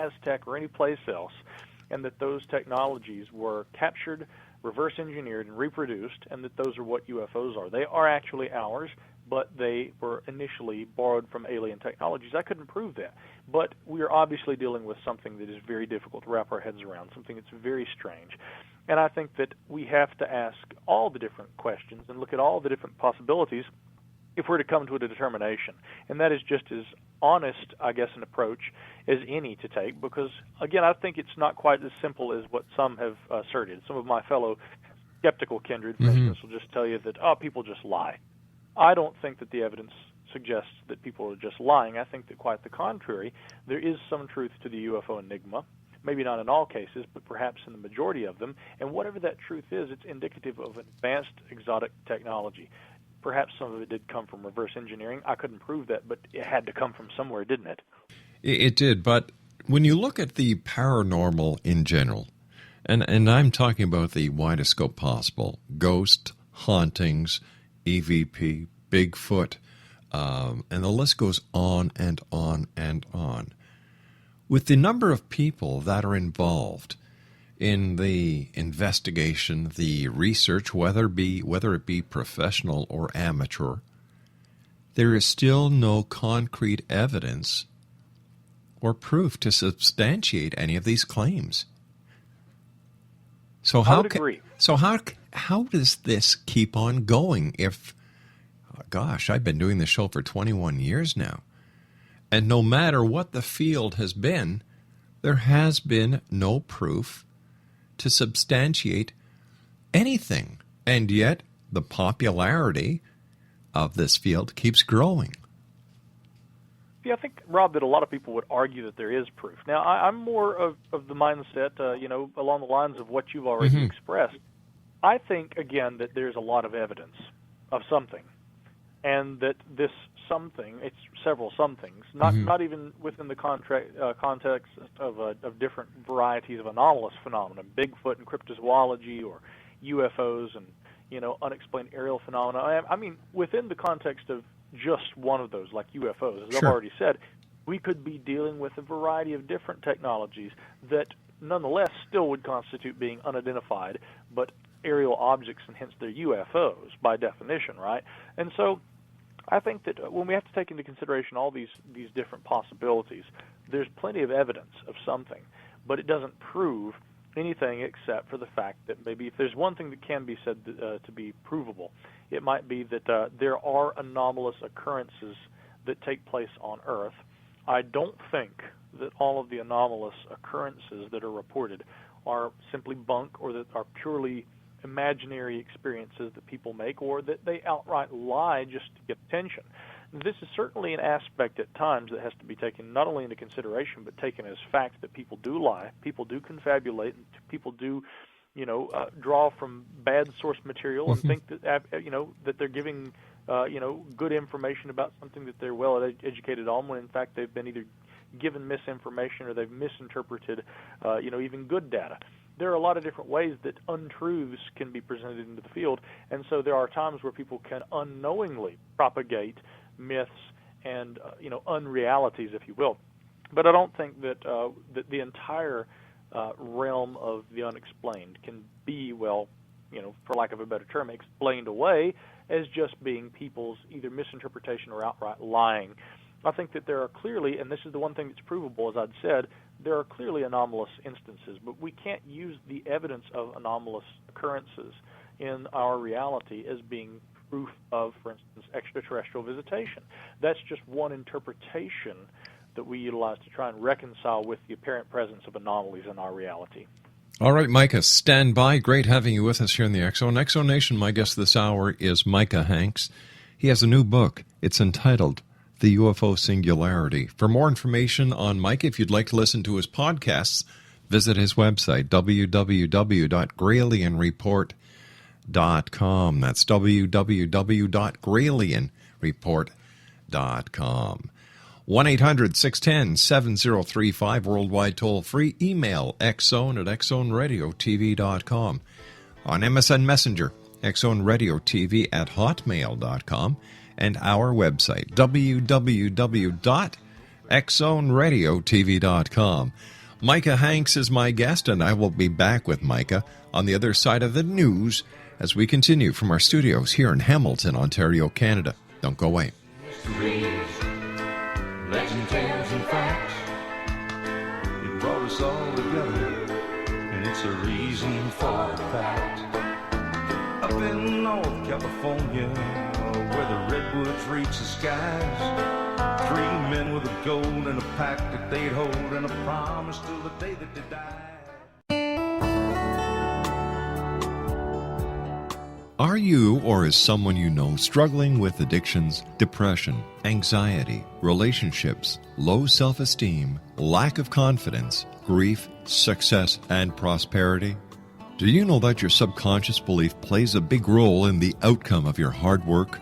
Aztec or any place else, and that those technologies were captured, reverse engineered, and reproduced, and that those are what UFOs are. They are actually ours, but they were initially borrowed from alien technologies. I couldn't prove that. But we are obviously dealing with something that is very difficult to wrap our heads around, something that's very strange. And I think that we have to ask all the different questions and look at all the different possibilities if we're to come to a determination. And that is just as honest, I guess, an approach as any to take, because, again, I think it's not quite as simple as what some have asserted. Some of my fellow skeptical kindred, for instance, will just tell you that, people just lie. I don't think that the evidence suggests that people are just lying. I think that quite the contrary. There is some truth to the UFO enigma, maybe not in all cases, but perhaps in the majority of them. And whatever that truth is, it's indicative of advanced exotic technology. Perhaps some of it did come from reverse engineering. I couldn't prove that, but it had to come from somewhere, didn't it? It did, but when you look at the paranormal in general, and I'm talking about the widest scope possible, ghost, hauntings, EVP, Bigfoot, and the list goes on and on and on. With the number of people that are involved in the investigation, the research, whether it be professional or amateur, there is still no concrete evidence or proof to substantiate any of these claims. So I would agree. So how does this keep on going if, gosh, I've been doing this show for 21 years now, and no matter what the field has been, there has been no proof to substantiate anything. And yet, the popularity of this field keeps growing. Yeah, I think, Rob, that a lot of people would argue that there is proof. Now, I'm more of the mindset, along the lines of what you've already expressed. I think, again, that there's a lot of evidence of something, and that this something, it's several somethings, not even within the context of different varieties of anomalous phenomena, Bigfoot and cryptozoology, or UFOs and, unexplained aerial phenomena. I mean, within the context of just one of those, like UFOs, as I've already said, we could be dealing with a variety of different technologies that nonetheless still would constitute being unidentified, but aerial objects, and hence they're UFOs by definition, right? And so I think that when we have to take into consideration all these different possibilities, there's plenty of evidence of something, but it doesn't prove anything except for the fact that maybe if there's one thing that can be said to be provable, it might be that there are anomalous occurrences that take place on Earth. I don't think that all of the anomalous occurrences that are reported are simply bunk, or that are purely imaginary experiences that people make, or that they outright lie just to get attention. This is certainly an aspect at times that has to be taken not only into consideration, but taken as fact, that people do lie, people do confabulate, and people do, draw from bad source material and think that, that they're giving, good information about something that they're well educated on, when in fact they've been either given misinformation or they've misinterpreted, even good data. There are a lot of different ways that untruths can be presented into the field, and so there are times where people can unknowingly propagate myths and unrealities, if you will. But I don't think that that the entire realm of the unexplained can be, for lack of a better term, explained away as just being people's either misinterpretation or outright lying. I think that there are clearly, and this is the one thing that's provable, as I'd said, there are clearly anomalous instances, but we can't use the evidence of anomalous occurrences in our reality as being proof of, for instance, extraterrestrial visitation. That's just one interpretation that we utilize to try and reconcile with the apparent presence of anomalies in our reality. All right, Micah, stand by. Great having you with us here in the X Zone. X Zone Nation, my guest this hour is Micah Hanks. He has a new book. It's entitled The UFO Singularity. For more information on Micah, if you'd like to listen to his podcasts, visit his website, www.gralienreport.com. That's www.gralienreport.com. 1-800-610-7035, worldwide toll-free. Email xzone@xzoneradiotv.com. On MSN Messenger, xzoneradiotv@hotmail.com. And our website, www.xzoneradiotv.com. XZoneRadioTV.com. Micah Hanks is my guest, and I will be back with Micah on the other side of the news as we continue from our studios here in Hamilton, Ontario, Canada. Don't go away. Mysteries, legend tales and facts. It brought us all together, and it's a reason for the fact. Up in North California, where the redwoods reach the skies, 3 men with a goal and a pact that they'd hold, and a promise till the day that they died. Are you or is someone you know struggling with addictions, depression, anxiety, relationships, low self-esteem, lack of confidence, grief, success, and prosperity? Do you know that your subconscious belief plays a big role in the outcome of your hard work?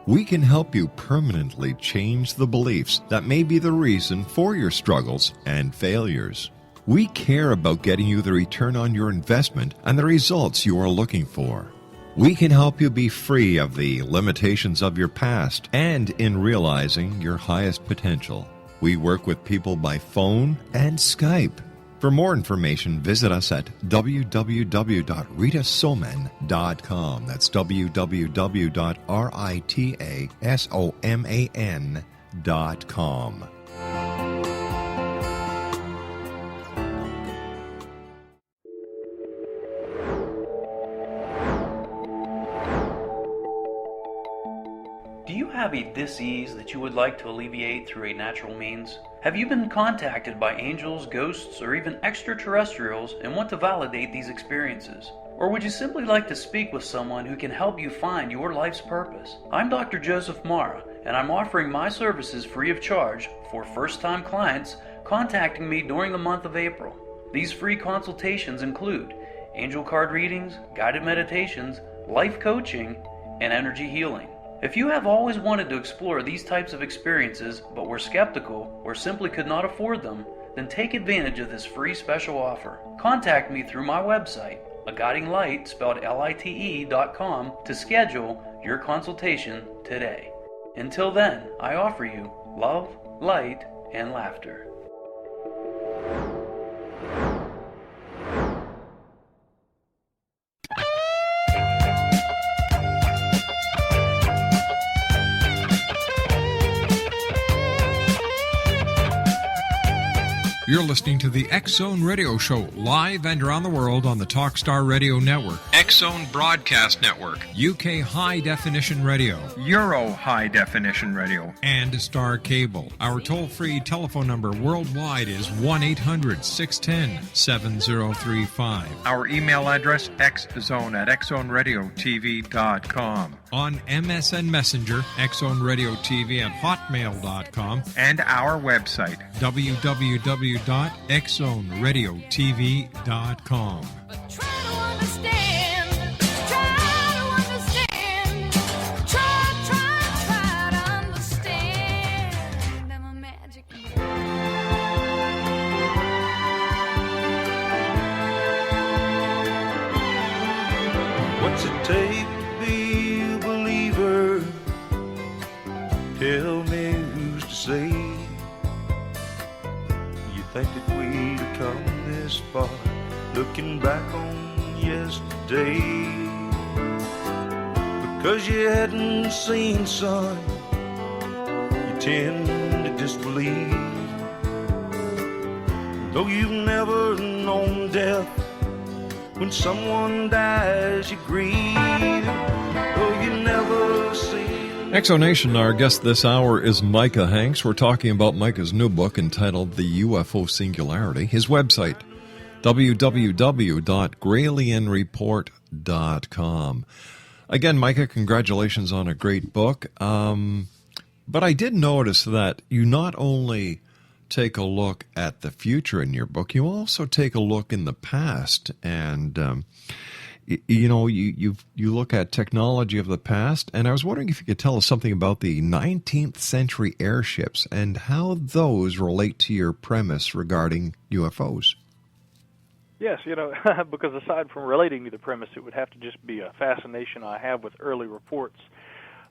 We can help you permanently change the beliefs that may be the reason for your struggles and failures. We care about getting you the return on your investment and the results you are looking for. We can help you be free of the limitations of your past and in realizing your highest potential. We work with people by phone and Skype. For more information, visit us at www.ritasoman.com. That's www.ritasoman.com. Do you have a dis-ease that you would like to alleviate through a natural means? Have you been contacted by angels, ghosts, or even extraterrestrials and want to validate these experiences? Or would you simply like to speak with someone who can help you find your life's purpose? I'm Dr. Joseph Mara, and I'm offering my services free of charge for first-time clients contacting me during the month of April. These free consultations include angel card readings, guided meditations, life coaching, and energy healing. If you have always wanted to explore these types of experiences but were skeptical or simply could not afford them, then take advantage of this free special offer. Contact me through my website, aguidinglight, spelled lite.com, to schedule your consultation today. Until then, I offer you love, light, and laughter. You're listening to the X-Zone Radio Show, live and around the world on the Talkstar Radio Network, X-Zone Broadcast Network, UK High Definition Radio, Euro High Definition Radio, and Star Cable. Our toll-free telephone number worldwide is 1-800-610-7035. Our email address, xzone@xzoneradiotv.com. On MSN Messenger, xzoneradiotv@hotmail.com, and our website, www.xzoneradiotv.com. What's it take to be a believer? Tell me who's to say. You think that we'd have come this far, looking back on yesterday? Because you hadn't seen sun, you tend to disbelieve. Though you've never known death, when someone dies, you grieve. Though you never see. Exonation, our guest this hour is Micah Hanks. We're talking about Micah's new book entitled The UFO Singularity. His website, www.gralienreport.com. Again, Micah, congratulations on a great book. But I did notice that you not only take a look at the future in your book, you also take a look in the past, and you look at technology of the past. And I was wondering if you could tell us something about the 19th century airships and how those relate to your premise regarding UFOs. Yes, because aside from relating to the premise, it would have to just be a fascination I have with early reports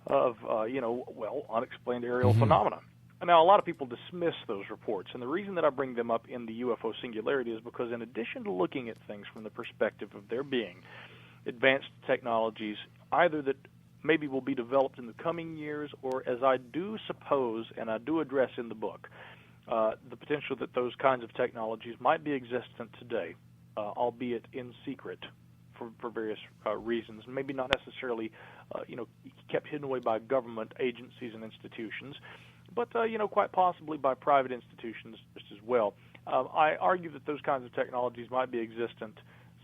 of unexplained aerial phenomena. Now, a lot of people dismiss those reports, and the reason that I bring them up in the UFO Singularity is because in addition to looking at things from the perspective of there being advanced technologies, either that maybe will be developed in the coming years, or as I do suppose, and I do address in the book, the potential that those kinds of technologies might be existent today, albeit in secret for various reasons, maybe not necessarily, kept hidden away by government agencies and institutions, but, quite possibly by private institutions just as well. I argue that those kinds of technologies might be existent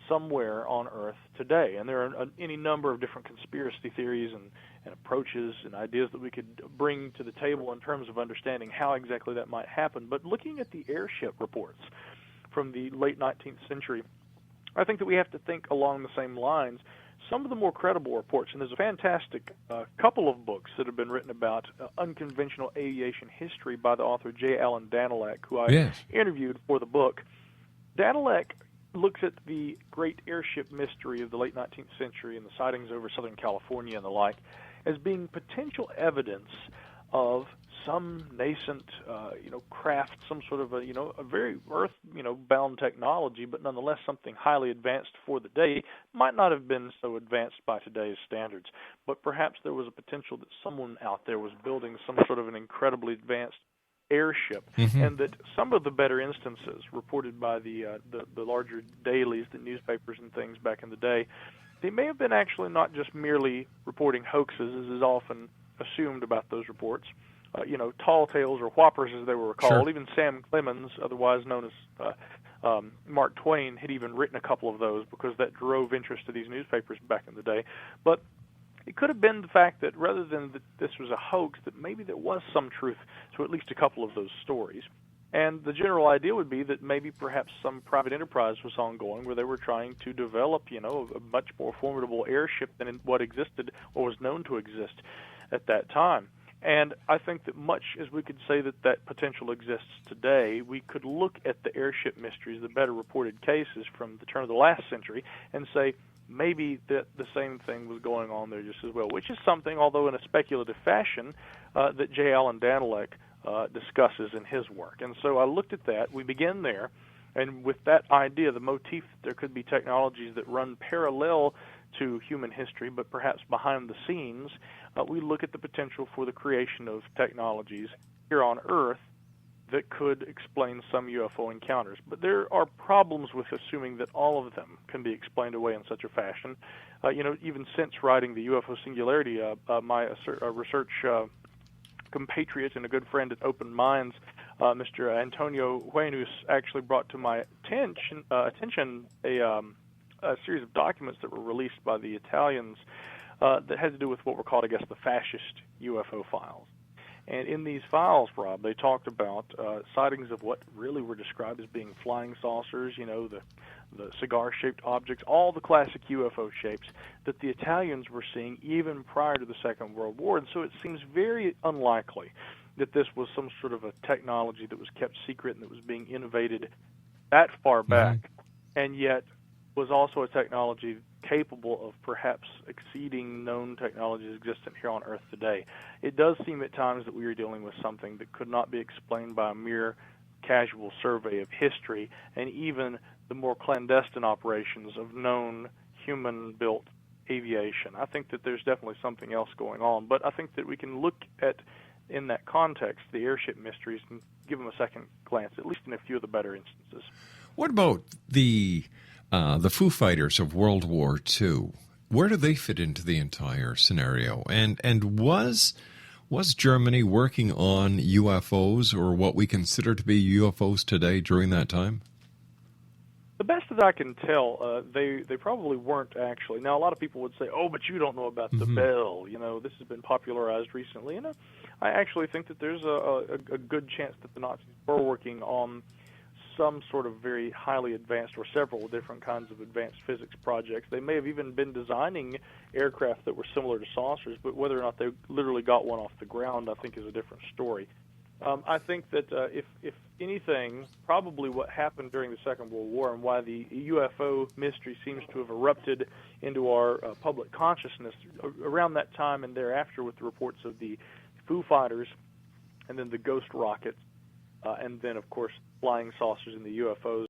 somewhere on Earth today, and there are any number of different conspiracy theories and approaches and ideas that we could bring to the table in terms of understanding how exactly that might happen. But looking at the airship reports from the late 19th century, I think that we have to think along the same lines. Some of the more credible reports, and there's a fantastic couple of books that have been written about unconventional aviation history by the author J. Allen Danilek, who I interviewed for the book. Danilek looks at the great airship mystery of the late 19th century and the sightings over Southern California and the like as being potential evidence of some nascent, craft, some sort of a very Earth, bound technology, but nonetheless something highly advanced for the day. Might not have been so advanced by today's standards, but perhaps there was a potential that someone out there was building some sort of an incredibly advanced airship, and that some of the better instances reported by the larger dailies, the newspapers and things back in the day, they may have been actually not just merely reporting hoaxes, as is often assumed about those reports. Tall tales or whoppers, as they were called. Sure. Even Sam Clemens, otherwise known as Mark Twain, had even written a couple of those because that drove interest to these newspapers back in the day. But it could have been the fact that rather than that this was a hoax, that maybe there was some truth to at least a couple of those stories. And the general idea would be that maybe perhaps some private enterprise was ongoing where they were trying to develop, a much more formidable airship than what existed or was known to exist at that time. And I think that much as we could say that potential exists today, we could look at the airship mysteries, the better reported cases from the turn of the last century, and say maybe that the same thing was going on there just as well, which is something, although in a speculative fashion, that J. Allen Danilek discusses in his work. And so I looked at that. We begin there, and with that idea, the motif that there could be technologies that run parallel to human history, but perhaps behind the scenes, we look at the potential for the creation of technologies here on Earth that could explain some UFO encounters. But there are problems with assuming that all of them can be explained away in such a fashion. Even since writing the UFO Singularity, my research compatriot and a good friend at Open Minds, Mr. Antonio Huenus, actually brought to my attention a series of documents that were released by the Italians that had to do with what were called, I guess, the fascist UFO files. And in these files, Rob, they talked about sightings of what really were described as being flying saucers, the cigar-shaped objects, all the classic UFO shapes that the Italians were seeing even prior to the Second World War. And so it seems very unlikely that this was some sort of a technology that was kept secret and that was being innovated that far back, and yet was also a technology capable of perhaps exceeding known technologies existent here on Earth today. It does seem at times that we are dealing with something that could not be explained by a mere casual survey of history and even the more clandestine operations of known human-built aviation. I think that there's definitely something else going on, but I think that we can look at, in that context, the airship mysteries and give them a second glance, at least in a few of the better instances. What about the Foo Fighters of World War II? Where do they fit into the entire scenario? And was Germany working on UFOs or what we consider to be UFOs today during that time? The best that I can tell, they probably weren't actually. Now, a lot of people would say, oh, but you don't know about the Bell. This has been popularized recently. And I actually think that there's a good chance that the Nazis were working on some sort of very highly advanced or several different kinds of advanced physics projects. They may have even been designing aircraft that were similar to saucers, but whether or not they literally got one off the ground, I think, is a different story. I think that if anything, probably what happened during the Second World War and why the UFO mystery seems to have erupted into our public consciousness around that time and thereafter with the reports of the Foo Fighters and then the ghost rockets, and then, of course, flying saucers and the UFOs.